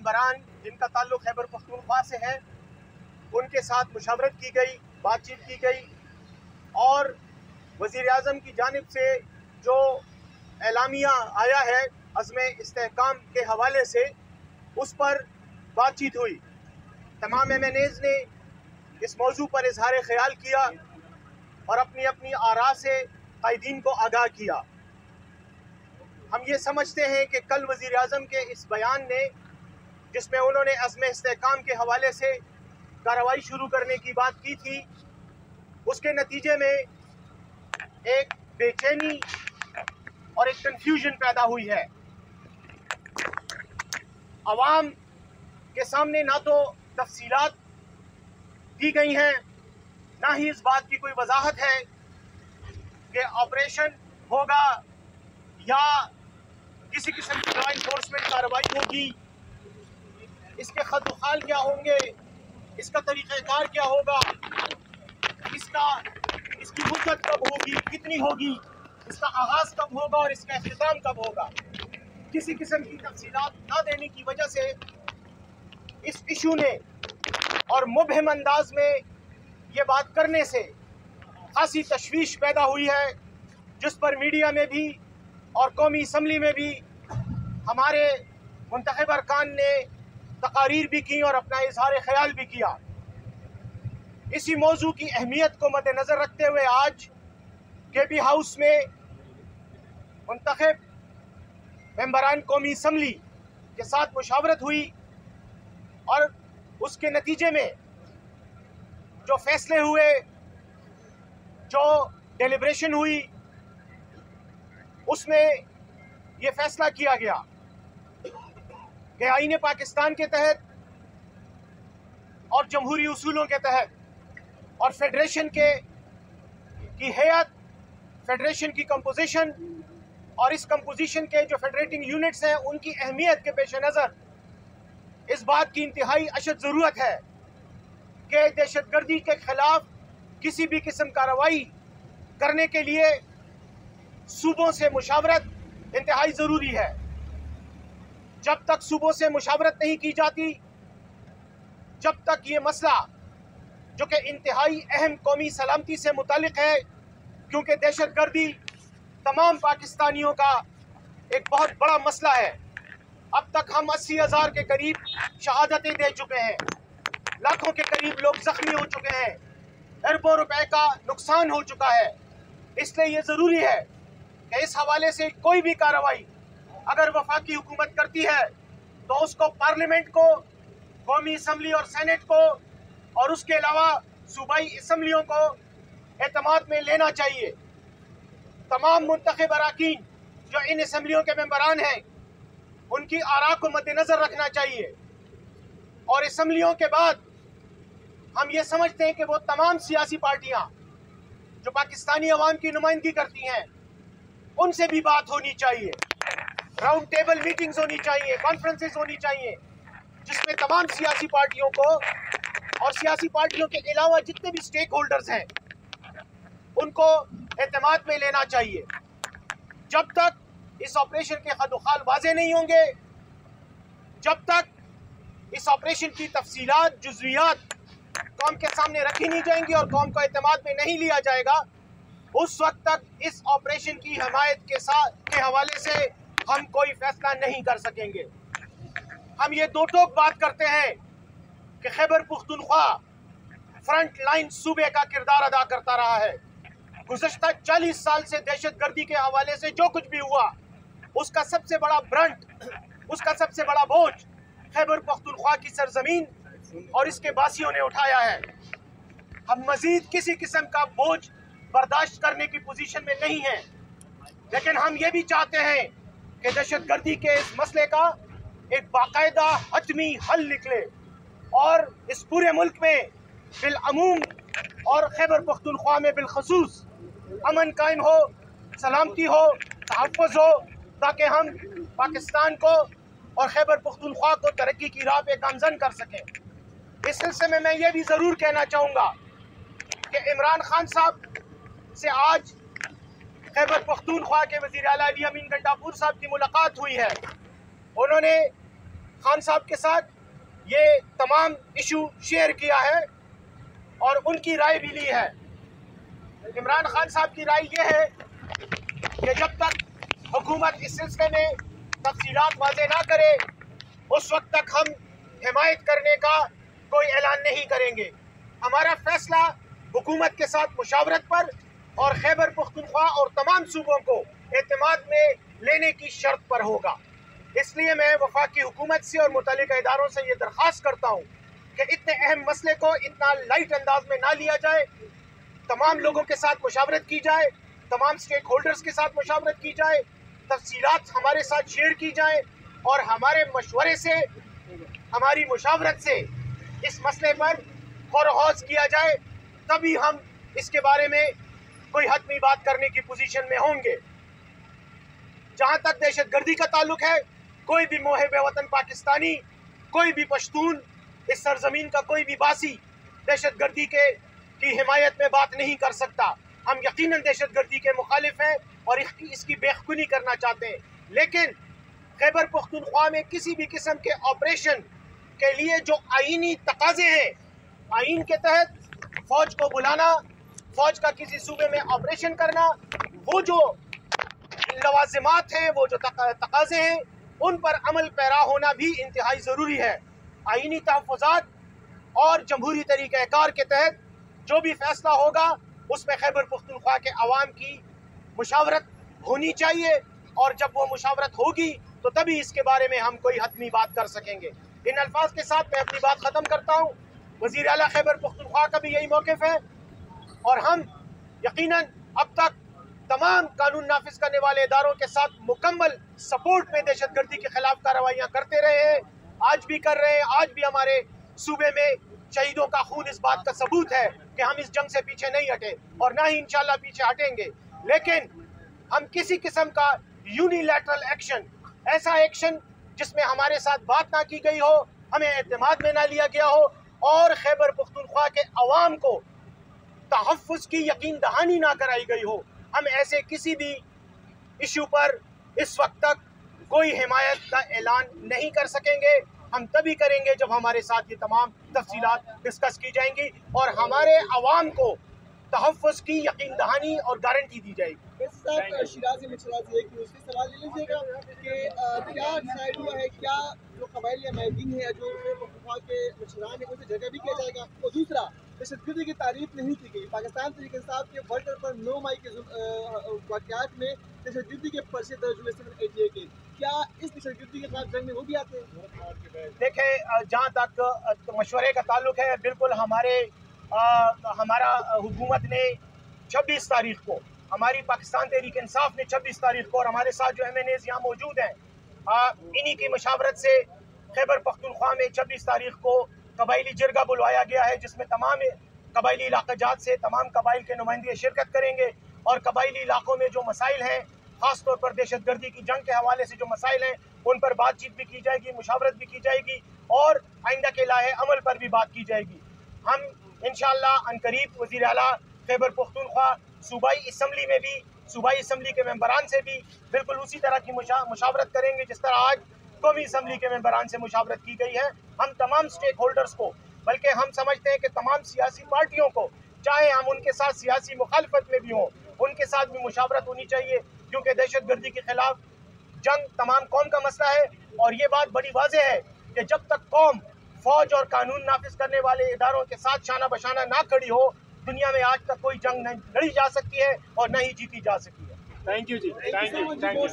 ممبران جن کا تعلق خیبر پختونخوا سے ہے ان کے ساتھ مشاورت کی گئی، بات چیت کی گئی اور وزیر اعظم کی جانب سے جو اعلامیہ آیا ہے عزم استحکام کے حوالے سے اس پر بات چیت ہوئی۔ تمام ایم این ایز نے اس موضوع پر اظہار خیال کیا اور اپنی اپنی آراء سے قائدین کو آگاہ کیا۔ ہم یہ سمجھتے ہیں کہ کل وزیر اعظم کے اس بیان نے جس میں انہوں نے عزم استحکام کے حوالے سے کارروائی شروع کرنے کی بات کی تھی، اس کے نتیجے میں ایک بے چینی اور ایک کنفیوژن پیدا ہوئی ہے۔ عوام کے سامنے نہ تو تفصیلات دی گئی ہیں، نہ ہی اس بات کی کوئی وضاحت ہے کہ آپریشن ہوگا یا کسی قسم کی لا انفورسمنٹ کارروائی ہوگی، اس کے خط و خال کیا ہوں گے، اس کا طریقہ کار کیا ہوگا، اس کی مدت کب ہوگی، کتنی ہوگی، اس کا آغاز کب ہوگا اور اس کا اختتام کب ہوگا۔ کسی قسم کی تفصیلات نہ دینے کی وجہ سے اس ایشو نے اور مبہم انداز میں یہ بات کرنے سے خاصی تشویش پیدا ہوئی ہے، جس پر میڈیا میں بھی اور قومی اسمبلی میں بھی ہمارے منتخب ارکان نے تقاریر بھی کی اور اپنا اظہار خیال بھی کیا۔ اسی موضوع کی اہمیت کو مد نظر رکھتے ہوئے آج کے پی ہاؤس میں منتخب ممبران قومی اسمبلی کے ساتھ مشاورت ہوئی اور اس کے نتیجے میں جو فیصلے ہوئے، جو ڈیلیبریشن ہوئی، اس میں یہ فیصلہ کیا گیا کہ آئین پاکستان کے تحت اور جمہوری اصولوں کے تحت اور فیڈریشن کی ہیئت، فیڈریشن کی کمپوزیشن اور اس کمپوزیشن کے جو فیڈریٹنگ یونٹس ہیں ان کی اہمیت کے پیش نظر اس بات کی انتہائی اشد ضرورت ہے کہ دہشت گردی کے خلاف کسی بھی قسم کارروائی کرنے کے لیے صوبوں سے مشاورت انتہائی ضروری ہے۔ جب تک صوبوں سے مشاورت نہیں کی جاتی، جب تک یہ مسئلہ جو کہ انتہائی اہم قومی سلامتی سے متعلق ہے، کیونکہ دہشت گردی تمام پاکستانیوں کا ایک بہت بڑا مسئلہ ہے۔ اب تک ہم 80,000 کے قریب شہادتیں دے چکے ہیں، لاکھوں کے قریب لوگ زخمی ہو چکے ہیں، اربوں روپے کا نقصان ہو چکا ہے۔ اس لیے یہ ضروری ہے کہ اس حوالے سے کوئی بھی کارروائی اگر وفاقی حکومت کرتی ہے تو اس کو پارلیمنٹ کو، قومی اسمبلی اور سینٹ کو اور اس کے علاوہ صوبائی اسمبلیوں کو اعتماد میں لینا چاہیے۔ تمام منتخب اراکین جو ان اسمبلیوں کے ممبران ہیں ان کی آراء کو مد نظر رکھنا چاہیے، اور اسمبلیوں کے بعد ہم یہ سمجھتے ہیں کہ وہ تمام سیاسی پارٹیاں جو پاکستانی عوام کی نمائندگی کرتی ہیں ان سے بھی بات ہونی چاہیے، راؤنڈ ٹیبل میٹنگز ہونی چاہیے، کانفرنسز ہونی چاہیے، جس میں تمام سیاسی پارٹیوں کو اور سیاسی پارٹیوں کے علاوہ جتنے بھی سٹیک ہولڈرز ہیں ان کو اعتماد میں لینا چاہیے۔ جب تک اس آپریشن کے خط و خال واضح نہیں ہوں گے، جب تک اس آپریشن کی تفصیلات، جزویات قوم کے سامنے رکھی نہیں جائیں گی اور قوم کو اعتماد میں نہیں لیا جائے گا، اس وقت تک اس آپریشن کی حمایت کے حوالے سے ہم کوئی فیصلہ نہیں کر سکیں گے۔ ہم یہ دو ٹوک بات کرتے ہیں کہ خیبر پختونخوا فرنٹ لائن صوبے کا کردار ادا کرتا رہا ہے۔ گزشتہ 40 سال سے دہشت گردی کے حوالے سے جو کچھ بھی ہوا، اس کا سب سے بڑا برنٹ، اس کا سب سے بڑا بوجھ خیبر پختونخوا کی سرزمین اور اس کے باسیوں نے اٹھایا ہے۔ ہم مزید کسی قسم کا بوجھ برداشت کرنے کی پوزیشن میں نہیں ہیں، لیکن ہم یہ بھی چاہتے ہیں کہ دہشت گردی کے اس مسئلے کا ایک باقاعدہ حتمی حل نکلے اور اس پورے ملک میں بالعموم اور خیبر پختونخوا میں بالخصوص امن قائم ہو، سلامتی ہو، تحفظ ہو، تاکہ ہم پاکستان کو اور خیبر پختونخوا کو ترقی کی راہ پہ گامزن کر سکیں۔ اس سلسلے میں یہ بھی ضرور کہنا چاہوں گا کہ عمران خان صاحب سے آج خیبر پختونخوا کے وزیر اعلیٰ علی امین گنڈاپور صاحب کی ملاقات ہوئی ہے۔ انہوں نے خان صاحب کے ساتھ یہ تمام ایشو شیئر کیا ہے اور ان کی رائے بھی لی ہے۔ عمران خان صاحب کی رائے یہ ہے کہ جب تک حکومت اس سلسلے میں تفصیلات واضح نہ کرے اس وقت تک ہم حمایت کرنے کا کوئی اعلان نہیں کریں گے۔ ہمارا فیصلہ حکومت کے ساتھ مشاورت پر اور خیبر پختونخوا اور تمام صوبوں کو اعتماد میں لینے کی شرط پر ہوگا۔ اس لیے میں وفاقی حکومت سے اور متعلقہ اداروں سے یہ درخواست کرتا ہوں کہ اتنے اہم مسئلے کو اتنا لائٹ انداز میں نہ لیا جائے، تمام لوگوں کے ساتھ مشاورت کی جائے، تمام سٹیک ہولڈرز کے ساتھ مشاورت کی جائے، تفصیلات ہمارے ساتھ شیئر کی جائیں اور ہمارے مشورے سے، ہماری مشاورت سے اس مسئلے پر غور و خوض کیا جائے، تبھی ہم اس کے بارے میں کوئی حتمی بات کرنے کی پوزیشن میں ہوں گے۔ جہاں تک دہشت گردی کا تعلق ہے، کوئی بھی محب وطن پاکستانی، کوئی بھی پشتون، اس سرزمین کا کوئی بھی باسی دہشت گردی کی حمایت میں بات نہیں کر سکتا۔ ہم یقیناً دہشت گردی کے مخالف ہیں اور اس کی بے خونی کرنا چاہتے ہیں، لیکن خیبر پختونخوا میں کسی بھی قسم کے آپریشن کے لیے جو آئینی تقاضے ہیں، آئین کے تحت فوج کو بلانا، فوج کا کسی صوبے میں آپریشن کرنا، وہ جو لوازمات ہیں، وہ جو تقاضے ہیں، ان پر عمل پیرا ہونا بھی انتہائی ضروری ہے۔ آئینی تحفظات اور جمہوری طریقہ کار کے تحت جو بھی فیصلہ ہوگا اس میں خیبر پختونخوا کے عوام کی مشاورت ہونی چاہیے، اور جب وہ مشاورت ہوگی تو تبھی اس کے بارے میں ہم کوئی حتمی بات کر سکیں گے۔ ان الفاظ کے ساتھ میں اپنی بات ختم کرتا ہوں۔ وزیر اعلیٰ خیبر پختونخوا کا بھی یہی موقف ہے اور ہم یقیناً اب تک تمام قانون نافذ کرنے والے اداروں کے ساتھ مکمل سپورٹ میں دہشت گردی کے خلاف کارروائیاں کرتے رہے ہیں، آج بھی کر رہے ہیں۔ آج بھی ہمارے صوبے میں شہیدوں کا خون اس بات کا ثبوت ہے کہ ہم اس جنگ سے پیچھے نہیں ہٹے اور نہ ہی انشاءاللہ پیچھے ہٹیں گے، لیکن ہم کسی قسم کا یونیلیٹرل ایکشن، ایسا ایکشن جس میں ہمارے ساتھ بات نہ کی گئی ہو، ہمیں اعتماد میں نہ لیا گیا ہو اور خیبر پختونخوا کے عوام کو تحفظ کی یقین دہانی نہ کرائی گئی ہو، ہم ایسے کسی بھی ایشو پر اس وقت تک کوئی حمایت کا اعلان نہیں کر سکیں گے۔ ہم تبھی کریں گے جب ہمارے ساتھ یہ تمام تفصیلات ڈسکس کی جائیں گی اور ہمارے عوام کو تحفظ کی یقین دہانی اور گارنٹی دی جائے گی۔ اس ساتھ شیرازی مچھرا سے ایک دوسری سوال لے لیجیے گا کہ کیا ڈیسائیڈ ہوا ہے، کیا جو قبائل یا مائندین ہیں جو پختونخوا کے مچھران ہیں اسے جگہ بھی کیا جائے گا؟ اور دوسرا، دہشت گردی کی تعریف نہیں کی گئی، پاکستان تحریک انصاف کے بارڈر پر 9 مئی کے واقعات میں دہشت گردی کے پرچے درج ہوئے 788 کے، کیا اس دہشت گردی کے خلاف جنگ میں وہ بھی آتے ہیں؟ دیکھیں، جہاں تک مشورے کا تعلق ہے، بالکل ہمارا حکومت نے 26 تاریخ کو، ہماری پاکستان تحریک انصاف نے 26 تاریخ کو، اور ہمارے ساتھ جو MNAs یہاں موجود ہیں، انہی کی مشاورت سے خیبر پختونخوا میں 26 تاریخ کو قبائلی جرگہ بلوایا گیا ہے، جس میں تمام قبائلی علاقہ جات سے تمام قبائل کے نمائندے شرکت کریں گے اور قبائلی علاقوں میں جو مسائل ہیں، خاص طور پر دہشت گردی کی جنگ کے حوالے سے جو مسائل ہیں، ان پر بات چیت بھی کی جائے گی، مشاورت بھی کی جائے گی اور آئندہ کے لاہے عمل پر بھی بات کی جائے گی۔ ہم انشاءاللہ عنقریب وزیر اعلیٰ خیبر پختونخوا صوبائی اسمبلی میں بھی، صوبائی اسمبلی کے ممبران سے بھی بالکل اسی طرح کی مشاورت کریں گے جس طرح آج قومی اسمبلی کے ممبران سے مشاورت کی گئی ہے۔ ہم تمام سٹیک ہولڈرز کو، بلکہ ہم سمجھتے ہیں کہ تمام سیاسی پارٹیوں کو، چاہے ہم ان کے ساتھ سیاسی مخالفت میں بھی ہوں، ان کے ساتھ بھی مشاورت ہونی چاہیے، کیونکہ دہشت گردی کے خلاف جنگ تمام قوم کا مسئلہ ہے اور یہ بات بڑی واضح ہے کہ جب تک قوم فوج اور قانون نافذ کرنے والے اداروں کے ساتھ شانہ بشانہ نہ کھڑی ہو، دنیا میں آج تک کوئی جنگ نہ لڑی جا سکتی ہے اور نہ ہی جیتی جا سکتی ہے۔ تھینک یو جی، تھینک یو۔